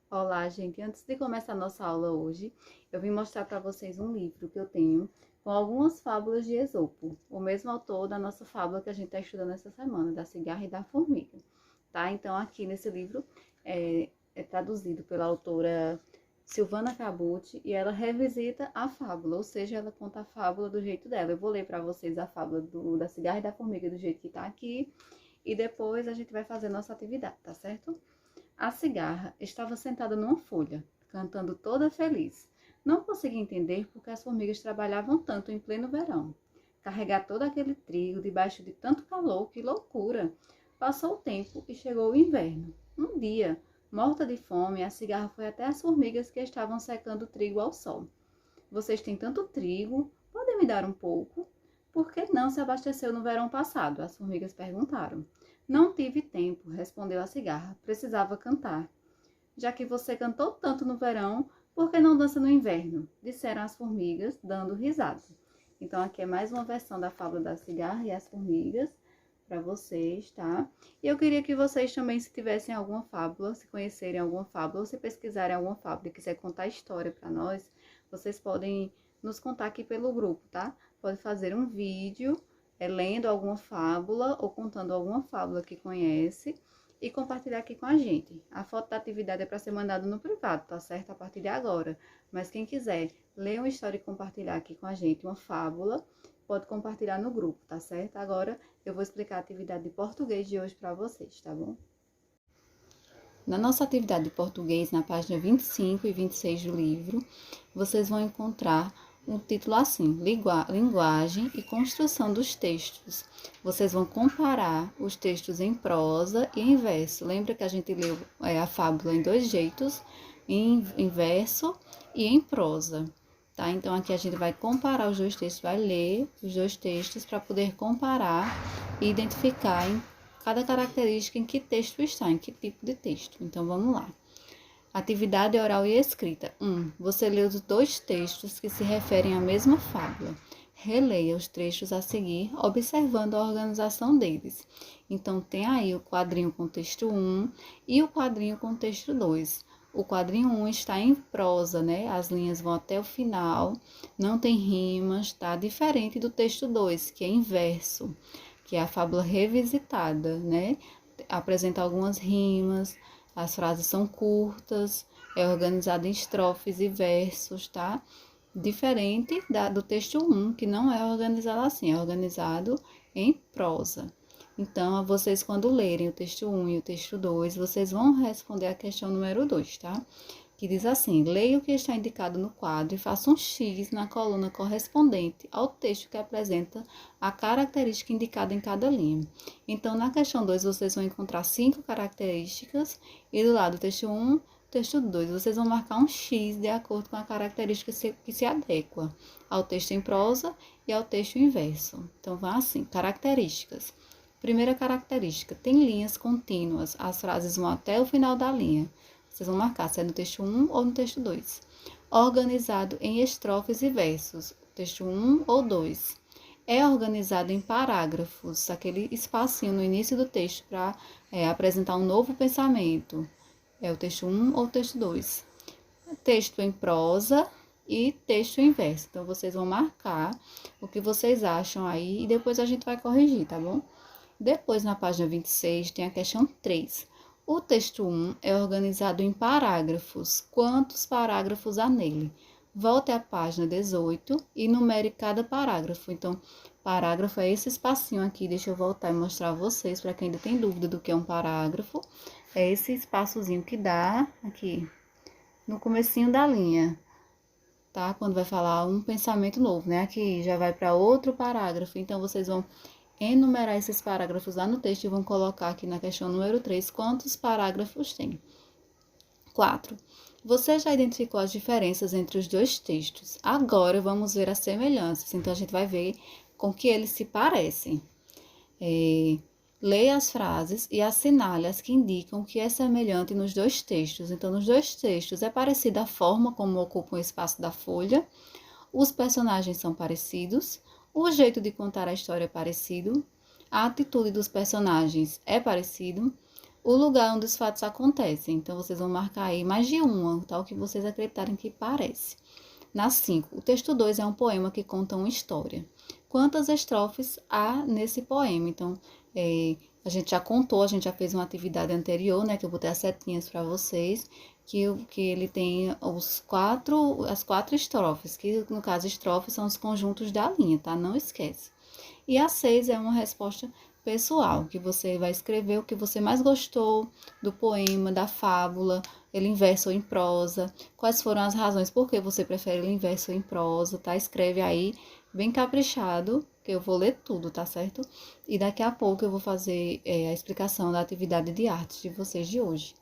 Olá, gente. Antes de começar a nossa aula hoje, eu vim mostrar para vocês um livro que eu tenho com algumas fábulas de Esopo, o mesmo autor da nossa fábula que a gente está estudando essa semana, da cigarra e da formiga, tá? Então, aqui nesse livro é traduzido pela autora Silvana Cabucci e ela revisita a fábula, ou seja, ela conta a fábula do jeito dela. Eu vou ler para vocês a fábula da cigarra e da formiga do jeito que está aqui e depois a gente vai fazer nossa atividade, tá certo? A cigarra estava sentada numa folha, cantando toda feliz. Não conseguia entender por que as formigas trabalhavam tanto em pleno verão. Carregar todo aquele trigo debaixo de tanto calor, que loucura! Passou o tempo e chegou o inverno. Um dia, morta de fome, a cigarra foi até as formigas que estavam secando o trigo ao sol. Vocês têm tanto trigo, podem me dar um pouco? Por que não se abasteceu no verão passado? As formigas perguntaram. Não tive tempo, respondeu a cigarra. Precisava cantar. Já que você cantou tanto no verão, por que não dança no inverno? Disseram as formigas, dando risada. Então, aqui é mais uma versão da fábula da cigarra e as formigas para vocês, tá? E eu queria que vocês também, se tivessem alguma fábula, se conhecerem alguma fábula, ou se pesquisarem alguma fábula e quiser contar a história para nós, vocês podem nos contar aqui pelo grupo, tá? Pode fazer um vídeo lendo alguma fábula ou contando alguma fábula que conhece e compartilhar aqui com a gente. A foto da atividade é para ser mandada no privado, tá certo? A partir de agora. Mas quem quiser ler uma história e compartilhar aqui com a gente uma fábula, pode compartilhar no grupo, tá certo? Agora eu vou explicar a atividade de português de hoje para vocês, tá bom? Na nossa atividade de português, na página 25 e 26 do livro, vocês vão encontrar um título assim, Linguagem e Construção dos Textos. Vocês vão comparar os textos em prosa e em verso. Lembra que a gente leu a fábula em dois jeitos, em verso e em prosa. Tá? Então, aqui a gente vai comparar os dois textos, vai ler os dois textos para poder comparar e identificar em cada característica em que texto está, em que tipo de texto. Então, vamos lá. Atividade oral e escrita. 1. Você lê os dois textos que se referem à mesma fábula. Releia os trechos a seguir, observando a organização deles. Então, tem aí o quadrinho com texto 1 e o quadrinho com texto 2. O quadrinho 1 está em prosa, né? As linhas vão até o final, não tem rimas, tá? Diferente do texto 2, que é em verso, que é a fábula revisitada, né? Apresenta algumas rimas, as frases são curtas, é organizado em estrofes e versos, tá? Diferente do texto 1, que não é organizado assim, é organizado em prosa. Então, vocês quando lerem o texto 1 e o texto 2, vocês vão responder a questão número 2, tá? Que diz assim: leia o que está indicado no quadro e faça um X na coluna correspondente ao texto que apresenta a característica indicada em cada linha. Então, na questão 2, vocês vão encontrar 5 características e do lado do texto 1, texto 2, vocês vão marcar um X de acordo com a característica que se adequa ao texto em prosa e ao texto em verso. Então, vão assim, características. Primeira característica, tem linhas contínuas, as frases vão até o final da linha. Vocês vão marcar se é no texto 1 ou no texto 2. Organizado em estrofes e versos, texto 1 ou 2. É organizado em parágrafos, aquele espacinho no início do texto para apresentar um novo pensamento. É o texto 1 ou o texto 2. Texto em prosa e texto em verso. Então, vocês vão marcar o que vocês acham aí e depois a gente vai corrigir, tá bom? Depois, na página 26, tem a questão 3. O texto 1 é organizado em parágrafos. Quantos parágrafos há nele? Volte à página 18 e numere cada parágrafo. Então, parágrafo é esse espacinho aqui. Deixa eu voltar e mostrar a vocês, para quem ainda tem dúvida do que é um parágrafo. É esse espaçozinho que dá aqui, no comecinho da linha, tá? Quando vai falar um pensamento novo, né? Aqui já vai para outro parágrafo. Então, vocês vão enumerar esses parágrafos lá no texto e vão colocar aqui na questão número 3 quantos parágrafos tem. 4. Você já identificou as diferenças entre os dois textos. Agora vamos ver as semelhanças. Então, a gente vai ver com que eles se parecem. Leia as frases e assinale as que indicam que é semelhante nos dois textos. Então, nos dois textos é parecida a forma como ocupa o espaço da folha, os personagens são parecidos, o jeito de contar a história é parecido, a atitude dos personagens é parecido, o lugar onde os fatos acontecem. Então, vocês vão marcar aí mais de uma, tal que vocês acreditarem que parece. Na 5, o texto 2 é um poema que conta uma história. Quantas estrofes há nesse poema? Então, a gente já contou, a gente já fez uma atividade anterior, né, que eu botei as setinhas para vocês, que ele tem as quatro estrofes, que no caso estrofes são os conjuntos da linha, tá? Não esquece. E a 6 é uma resposta pessoal, que você vai escrever o que você mais gostou do poema, da fábula, ele em verso ou em prosa, quais foram as razões por que você prefere ele em verso ou em prosa, tá? Escreve aí bem caprichado, que eu vou ler tudo, tá certo? E daqui a pouco eu vou fazer a explicação da atividade de arte de vocês de hoje.